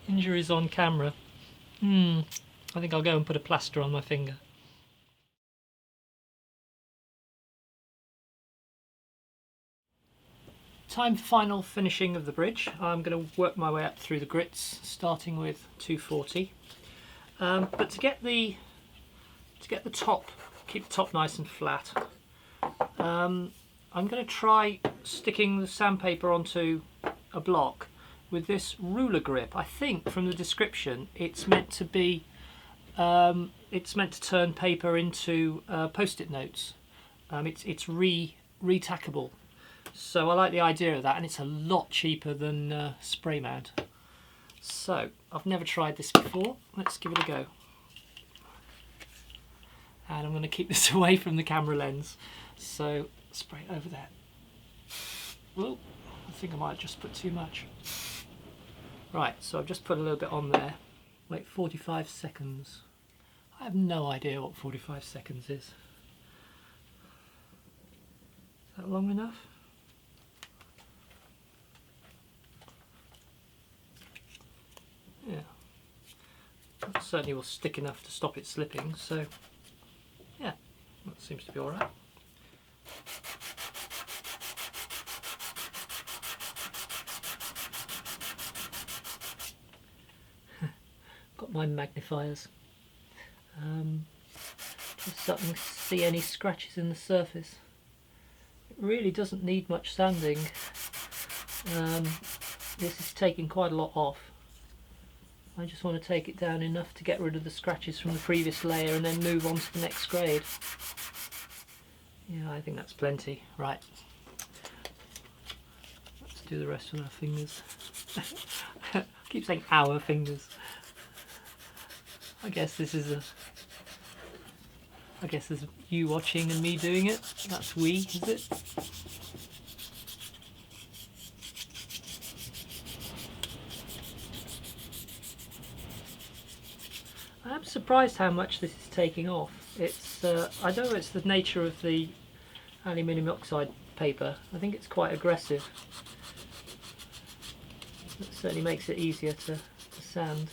Injuries on camera. I think I'll go and put a plaster on my finger. Time for final finishing of the bridge. I'm going to work my way up through the grits, starting with 240. But to get the top, keep the top nice and flat, I'm going to try sticking the sandpaper onto a block with this ruler grip. I think from the description it's meant to be, it's meant to turn paper into post-it notes. It's re-tackable. So I like the idea of that, and it's a lot cheaper than spray mount. So I've never tried this before. Let's give it a go. And I'm going to keep this away from the camera lens. So spray it over there. Whoa, I think I might have just put too much. Right, so I've just put a little bit on there. Wait 45 seconds. I have no idea what 45 seconds is. Is that long enough? Yeah, that certainly will stick enough to stop it slipping, so yeah, that seems to be alright. Got my magnifiers. Just so I can see any scratches in the surface. It really doesn't need much sanding. This is taking quite a lot off. I just want to take it down enough to get rid of the scratches from the previous layer and then move on to the next grade. Yeah, I think that's plenty. Right. Let's do the rest with our fingers. I keep saying our fingers. I guess this is you watching and me doing it. That's we, is it? I'm surprised how much this is taking off. It's I don't know, it's the nature of the aluminium oxide paper. I think it's quite aggressive. It certainly makes it easier to sand.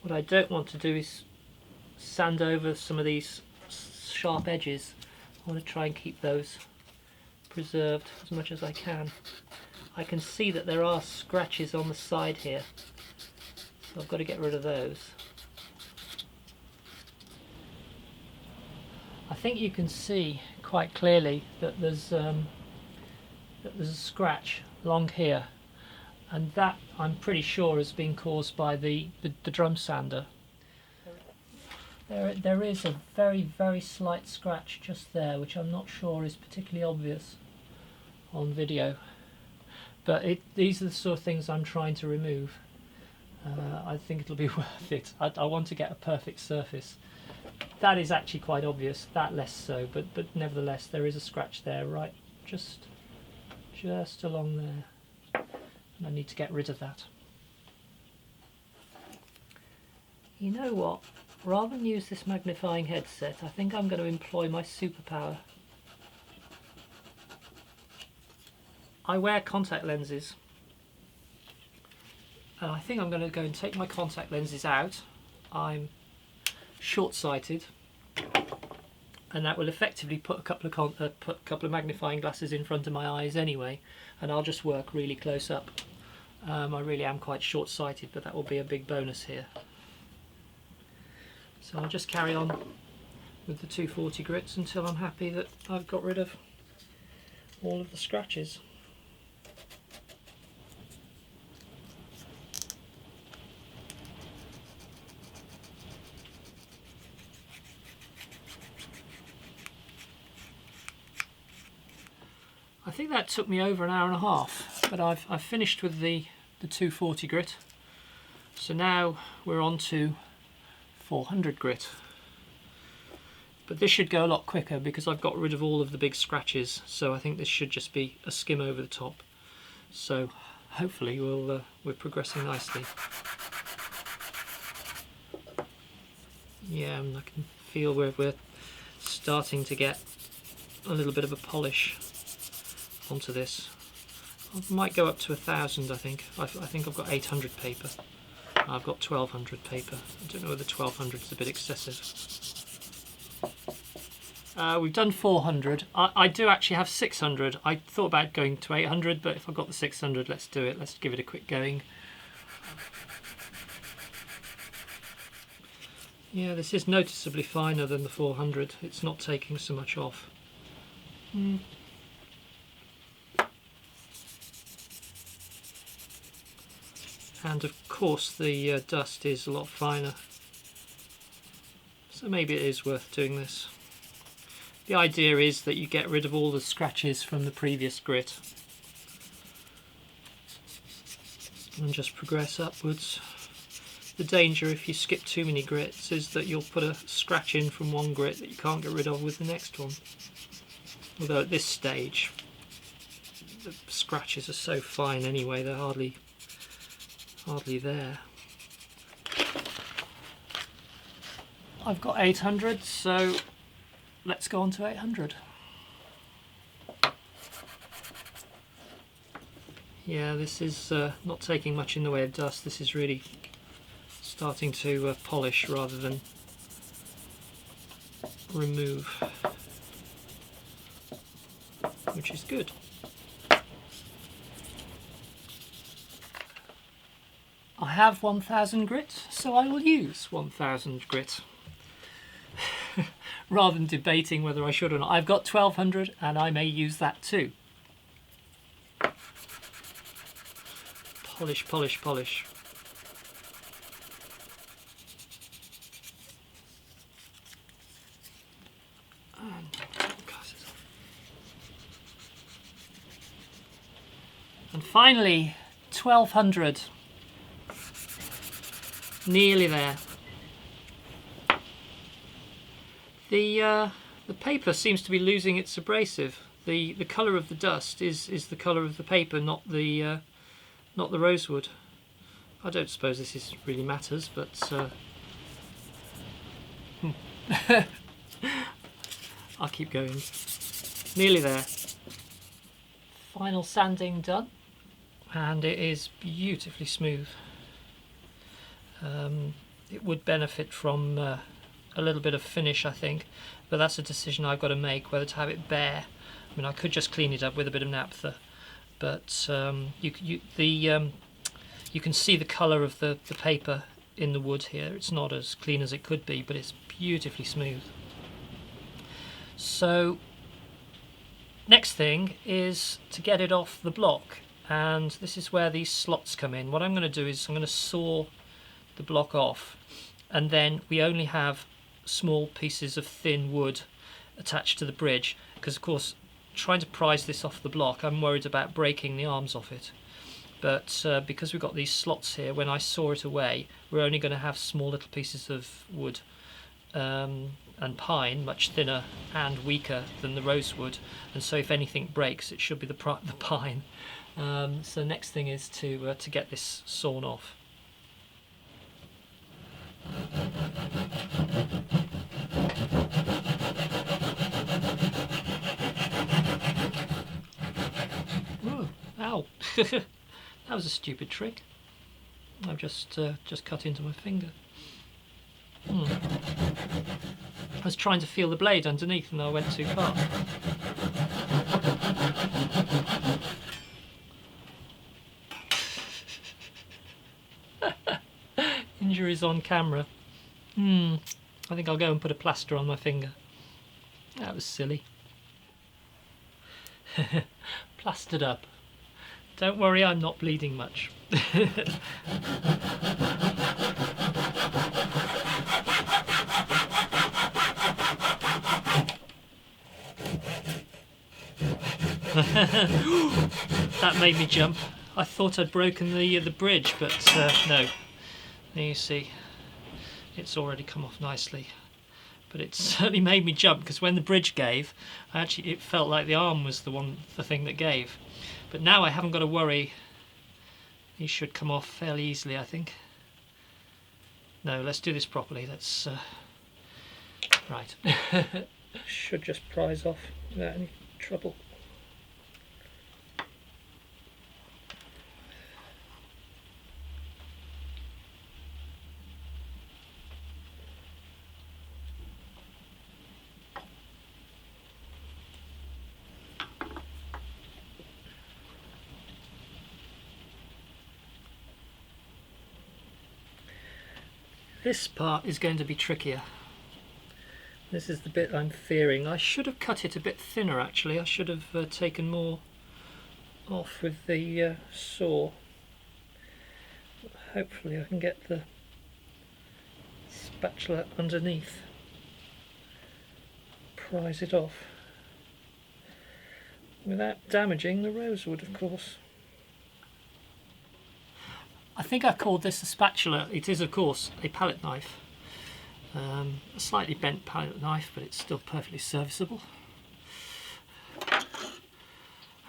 What I don't want to do is sand over some of these sharp edges. I want to try and keep those preserved as much as I can. I can see that there are scratches on the side here, so I've got to get rid of those. I think you can see quite clearly that there's a scratch along here, and that I'm pretty sure has been caused by the drum sander. There is a very slight scratch just there, which I'm not sure is particularly obvious on video, but these are the sort of things I'm trying to remove. I think it'll be worth it. I want to get a perfect surface. That is actually quite obvious, that less so, but nevertheless there is a scratch there, right, just along there. I need to get rid of that. You know what? Rather than use this magnifying headset, I think I'm going to employ my superpower. I wear contact lenses, and I think I'm going to go and take my contact lenses out. I'm short-sighted, and that will effectively put a couple of magnifying glasses in front of my eyes anyway, and I'll just work really close up. I really am quite short-sighted, but that will be a big bonus here. So I'll just carry on with the 240 grits until I'm happy that I've got rid of all of the scratches. I think that took me over an hour and a half, but I've finished with the 240 grit. So now we're on to 400 grit. But this should go a lot quicker because I've got rid of all of the big scratches, so I think this should just be a skim over the top. So hopefully we're progressing nicely. Yeah, and I can feel where we're starting to get a little bit of a polish onto this. I might go up to 1,000. I think I've got 800 paper. I've got 1,200 paper. I don't know whether 1,200 is a bit excessive. We've done 400. I do actually have 600. I thought about going to 800, but if I've got the 600, let's do it. Let's give it a quick going. Yeah, this is noticeably finer than the 400. It's not taking so much off. And of course the dust is a lot finer. So maybe it is worth doing this. The idea is that you get rid of all the scratches from the previous grit and just progress upwards. The danger if you skip too many grits is that you'll put a scratch in from one grit that you can't get rid of with the next one. Although at this stage the scratches are so fine anyway, they're hardly there. I've got 800, so let's go on to 800. Yeah, this is not taking much in the way of dust. This is really starting to polish rather than remove, which is good. I have 1,000 grit, so I will use 1,000 grit. Rather than debating whether I should or not. I've got 1,200 and I may use that too. Polish, polish, polish. And finally, 1,200. Nearly there. The paper seems to be losing its abrasive. The colour of the dust is the colour of the paper, not the rosewood. I don't suppose this really matters, but I'll keep going. Nearly there. Final sanding done, and it is beautifully smooth. It would benefit from a little bit of finish, I think, but that's a decision I've got to make, whether to have it bare. I mean, I could just clean it up with a bit of naphtha, but you can see the colour of the paper in the wood here. It's not as clean as it could be, but it's beautifully smooth. So next thing is to get it off the block, and this is where these slots come in. What I'm going to do is I'm going to saw the block off, and then we only have small pieces of thin wood attached to the bridge, because of course trying to prise this off the block, I'm worried about breaking the arms off it. But because we've got these slots here, when I saw it away, we're only going to have small little pieces of wood and pine, much thinner and weaker than the rosewood, and so if anything breaks, it should be the pine. So next thing is to get this sawn off. Ooh, ow! That was a stupid trick. I've just cut into my finger. I was trying to feel the blade underneath and I went too far. Injuries on camera. I think I'll go and put a plaster on my finger. That was silly. Plastered up. Don't worry, I'm not bleeding much. That made me jump. I thought I'd broken the bridge, but no. There you see, it's already come off nicely. but it certainly made me jump, because when the bridge gave, actually it felt like the arm was the thing that gave. But now I haven't got to worry. These should come off fairly easily, I think. No, let's do this properly. Let's right. Should just prise off without any trouble. This part is going to be trickier. This is the bit I'm fearing. I should have cut it a bit thinner actually. I should have taken more off with the saw. Hopefully I can get the spatula underneath. Prise it off. Without damaging the rosewood, of course. I think I called this a spatula. It is, of course, a palette knife. A slightly bent palette knife, but it's still perfectly serviceable.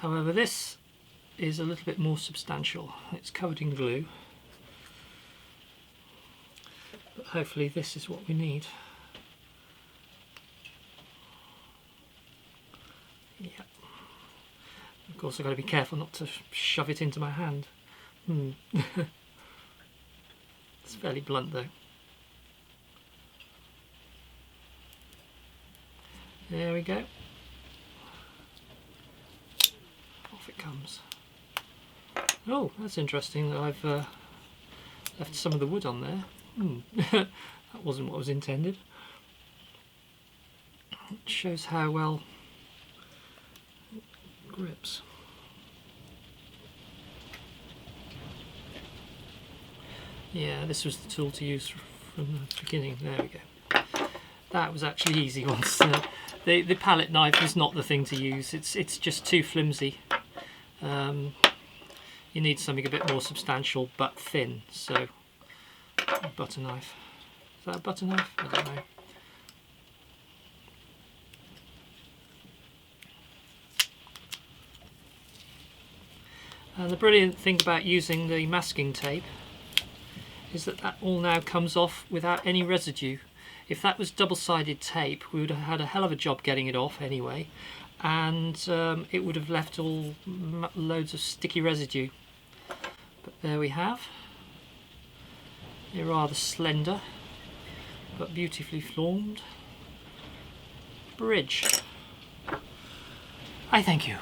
However, this is a little bit more substantial. It's covered in glue. But hopefully this is what we need. Yep. Of course, I've got to be careful not to shove it into my hand. It's fairly blunt though. There we go. Off it comes. Oh, that's interesting that I've left some of the wood on there. That wasn't what was intended. It shows how well it grips. Yeah, this was the tool to use from the beginning. There we go. That was actually easy once. The palette knife is not the thing to use. It's just too flimsy. You need something a bit more substantial but thin. So, a butter knife. Is that a butter knife? I don't know. And the brilliant thing about using the masking tape is that that all now comes off without any residue. If that was double-sided tape, we would have had a hell of a job getting it off anyway, and it would have left all loads of sticky residue. But there we have a rather slender but beautifully formed bridge. I thank you.